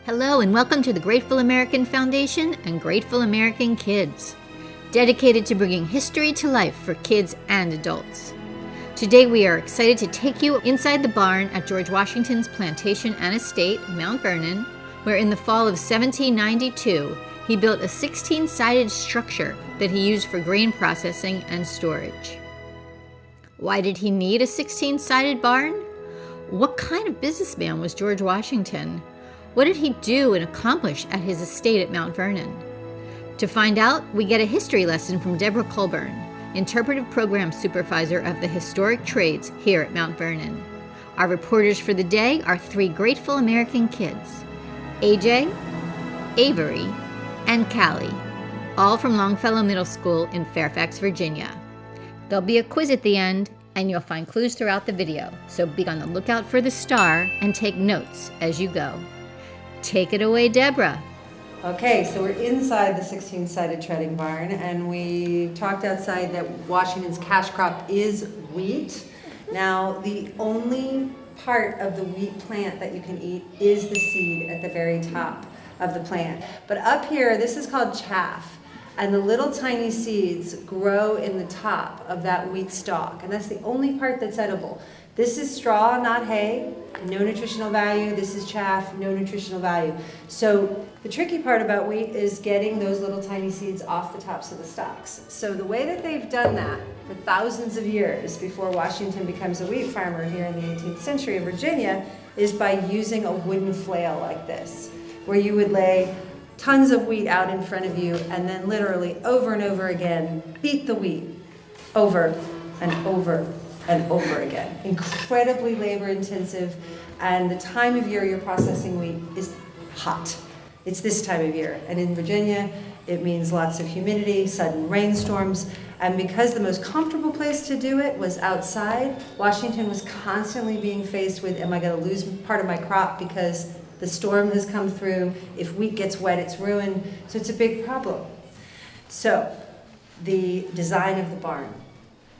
Hello and welcome to the Grateful American Foundation and Grateful American Kids, dedicated to bringing history to life for kids and adults. Today we are excited to take you inside the barn at George Washington's plantation and estate, Mount Vernon, where in the fall of 1792 he built a 16-sided structure that he used for grain processing and storage. Why did he need a 16-sided barn? What kind of businessman was George Washington? What did he do and accomplish at his estate at Mount Vernon? To find out, we get a history lesson from Deborah Colburn, Interpretive Program Supervisor of the Historic Trades here at Mount Vernon. Our reporters for the day are three grateful American kids, AJ, Avery, and Callie, all from Longfellow Middle School in Fairfax, Virginia. There'll be a quiz at the end, and you'll find clues throughout the video, so be on the lookout for the star and take notes as you go. Take it away, Deborah. Okay, so we're inside the 16-sided treading barn, and we talked outside that Washington's cash crop is wheat. Now, the only part of the wheat plant that you can eat is the seed at the very top of the plant. But up here, this is called chaff, and the little tiny seeds grow in the top of that wheat stalk, and that's the only part that's edible. This is straw, not hay, no nutritional value. This is chaff, no nutritional value. So the tricky part about wheat is getting those little tiny seeds off the tops of the stalks. So the way that they've done that for thousands of years before Washington becomes a wheat farmer here in the 18th century in Virginia is by using a wooden flail like this, where you would lay tons of wheat out in front of you and then literally over and over again beat the wheat over and over and over again. Incredibly labor intensive, and the time of year you're processing wheat is hot. It's this time of year, and in Virginia it means lots of humidity, sudden rainstorms, and because the most comfortable place to do it was outside, Washington was constantly being faced with, am I going to lose part of my crop because the storm has come through? If wheat gets wet, it's ruined. So it's a big problem. So the design of the barn.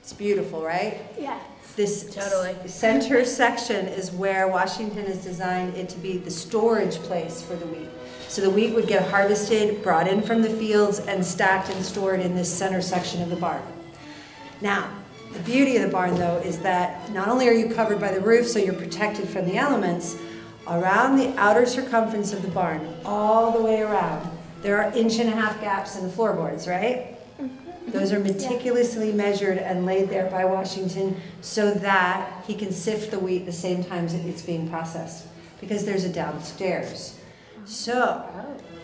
It's beautiful, right? Yeah. This Totally. center section is where Washington has designed it to be the storage place for the wheat. So the wheat would get harvested, brought in from the fields, and stacked and stored in this center section of the barn. Now, the beauty of the barn, though, is that not only are you covered by the roof, so you're protected from the elements, around the outer circumference of the barn, all the way around, there are 1.5-inch gaps in the floorboards, right? Those are meticulously measured and laid there by Washington so that he can sift the wheat the same times that it's being processed, because there's a downstairs. So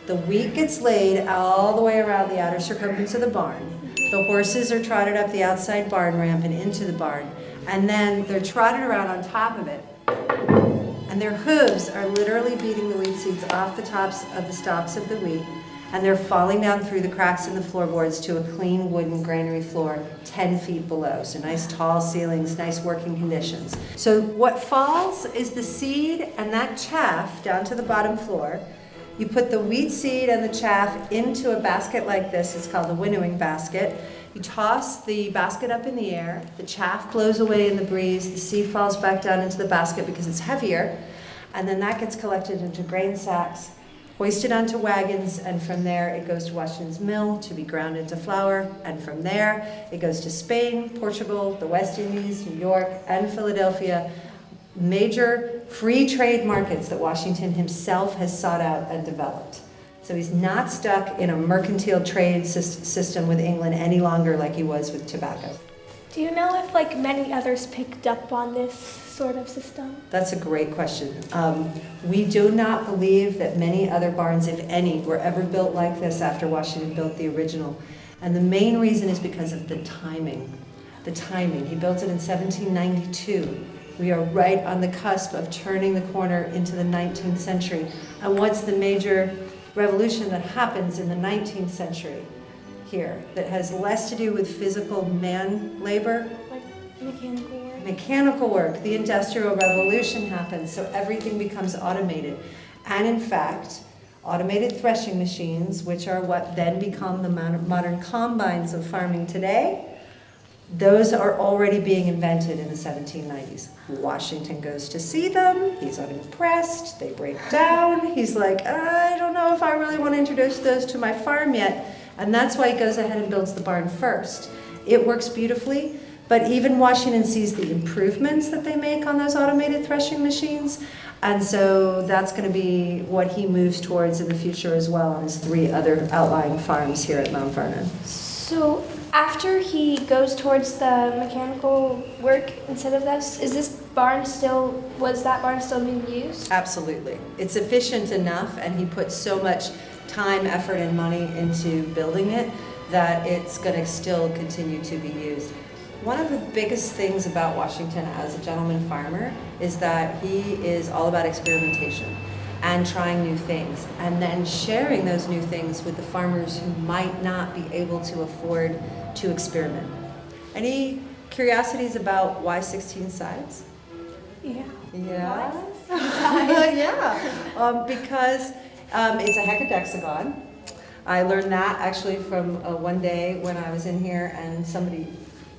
the wheat gets laid all the way around the outer circumference of the barn. The horses are trotted up the outside barn ramp and into the barn, and then they're trotted around on top of it. And their hooves are literally beating the wheat seeds off the tops of the stalks of the wheat, and they're falling down through the cracks in the floorboards to a clean wooden granary floor 10 feet below. So nice tall ceilings, nice working conditions. So what falls is the seed and that chaff down to the bottom floor. You put the wheat seed and the chaff into a basket like this. It's called a winnowing basket. You toss the basket up in the air. The chaff blows away in the breeze. The seed falls back down into the basket because it's heavier. And then that gets collected into grain sacks, hoisted onto wagons, and from there it goes to Washington's mill to be ground into flour, and from there it goes to Spain, Portugal, the West Indies, New York, and Philadelphia, major free trade markets that Washington himself has sought out and developed. So he's not stuck in a mercantile trade system with England any longer like he was with tobacco. Do you know if many others picked up on this sort of system? That's a great question. We do not believe that many other barns, if any, were ever built like this after Washington built the original. And the main reason is because of the timing. The timing. He built it in 1792. We are right on the cusp of turning the corner into the 19th century. And what's the major revolution that happens in the 19th century here that has less to do with physical man labor? Like mechanical work? Mechanical work. The Industrial Revolution happens, so everything becomes automated. And in fact, automated threshing machines, which are what then become the modern combines of farming today, Those are already being invented in the 1790s. Washington goes to see them. He's unimpressed. They break down. He's like, I don't know if I really want to introduce those to my farm yet. And that's why he goes ahead and builds the barn first. It works beautifully, but even Washington sees the improvements that they make on those automated threshing machines. And so that's going to be what he moves towards in the future as well on his 3 other outlying farms here at Mount Vernon. So after he goes towards the mechanical work instead of this, was that barn still being used? Absolutely. It's efficient enough, and he put so much time, effort, and money into building it that it's going to still continue to be used. One of the biggest things about Washington as a gentleman farmer is that he is all about experimentation and trying new things, and then sharing those new things with the farmers who might not be able to afford to experiment. Any curiosities about why 16 sides? Yeah. Yeah. Yeah. Because it's a hecadexagon. I learned that actually from one day when I was in here, and somebody,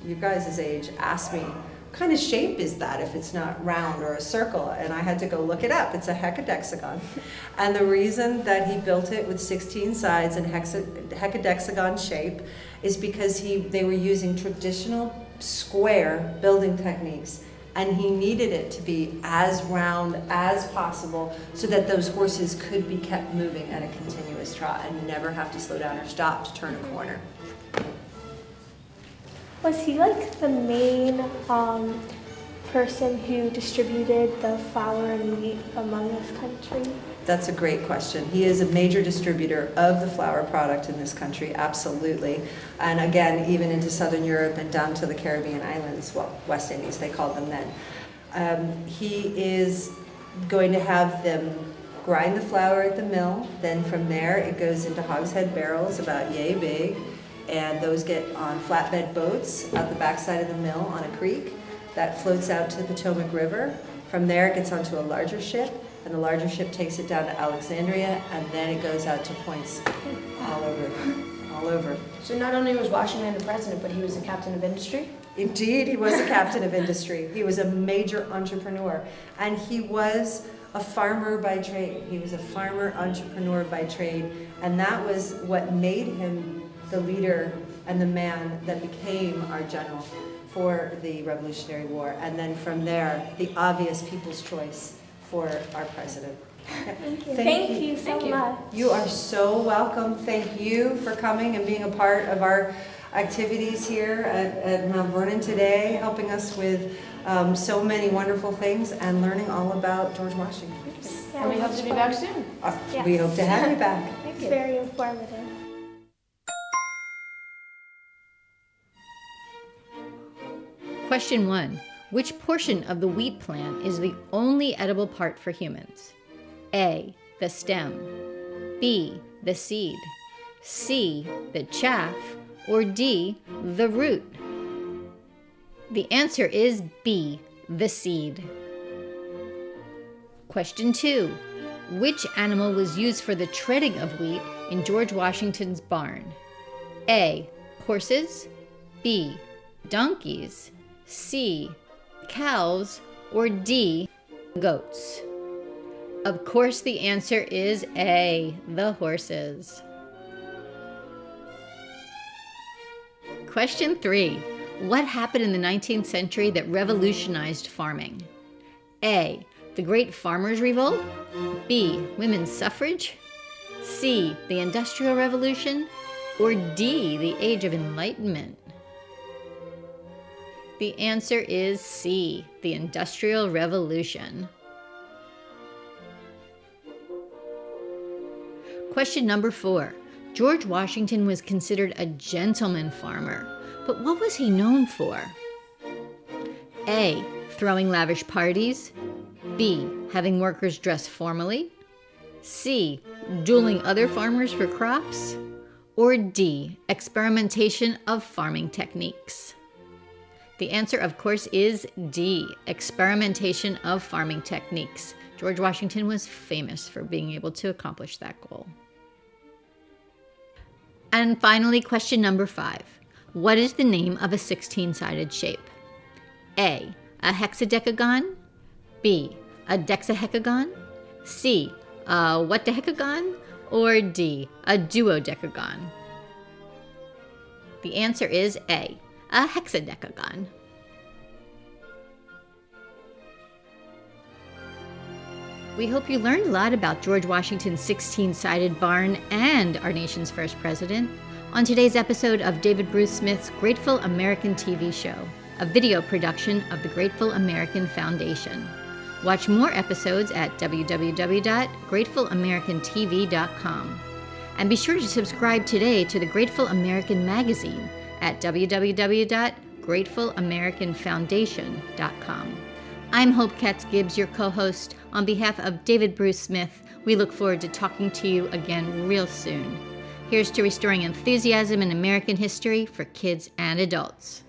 you guys' age, asked me, what kind of shape is that if it's not round or a circle? And I had to go look it up. It's a hecadexagon. And the reason that he built it with 16 sides and hecadexagon shape is because they were using traditional square building techniques, and he needed it to be as round as possible so that those horses could be kept moving at a continuous trot and never have to slow down or stop to turn a corner. Was he like the main person who distributed the flour and wheat among this country? That's a great question. He is a major distributor of the flour product in this country, absolutely. And again, even into Southern Europe and down to the Caribbean islands, well, West Indies, they called them then. He is going to have them grind the flour at the mill. Then from there, it goes into hogshead barrels about yay big. And those get on flatbed boats out the backside of the mill on a creek that floats out to the Potomac River. From there, it gets onto a larger ship, and the larger ship takes it down to Alexandria, and then it goes out to points all over. So not only was Washington the president, but he was a captain of industry? Indeed, he was a captain of industry. He was a major entrepreneur, and he was a farmer by trade. He was a farmer entrepreneur by trade, and that was what made him the leader and the man that became our general for the Revolutionary War. And then from there, the obvious people's choice for our president. Thank you so much. You are so welcome. Thank you for coming and being a part of our activities here at Mount Vernon today, helping us with so many wonderful things and learning all about George Washington. Yeah, And we hope to be back soon. We hope to have you back. It's very informative. Question 1. Which portion of the wheat plant is the only edible part for humans? A. The stem. B. The seed. C. The chaff. Or D. The root? The answer is B. The seed. Question 2. Which animal was used for the treading of wheat in George Washington's barn? A. Horses. B. Donkeys. C. Cows. Or D. Goats? Of course, the answer is A. The horses. Question 3. What happened in the 19th century that revolutionized farming? A. The Great Farmers' Revolt. B. Women's suffrage. C. The Industrial Revolution. Or D. The Age of Enlightenment? The answer is C. The Industrial Revolution. Question number 4. George Washington was considered a gentleman farmer, but what was he known for? A. Throwing lavish parties. B. Having workers dress formally. C. Dueling other farmers for crops. Or D. Experimentation of farming techniques? The answer, of course, is D. Experimentation of farming techniques. George Washington was famous for being able to accomplish that goal. And finally, question number 5. What is the name of a 16-sided shape? A hexadecagon, B, a dexahecagon, C, a whatdecagon, or D, a duodecagon? The answer is A, a hexadecagon. We hope you learned a lot about George Washington's 16-sided barn and our nation's first president on today's episode of David Bruce Smith's Grateful American TV show, a video production of the Grateful American Foundation. Watch more episodes at www.gratefulamericantv.com. And be sure to subscribe today to the Grateful American magazine at www.gratefulamericantfoundation.com. I'm Hope Katz-Gibbs, your co-host. On behalf of David Bruce Smith, we look forward to talking to you again real soon. Here's to restoring enthusiasm in American history for kids and adults.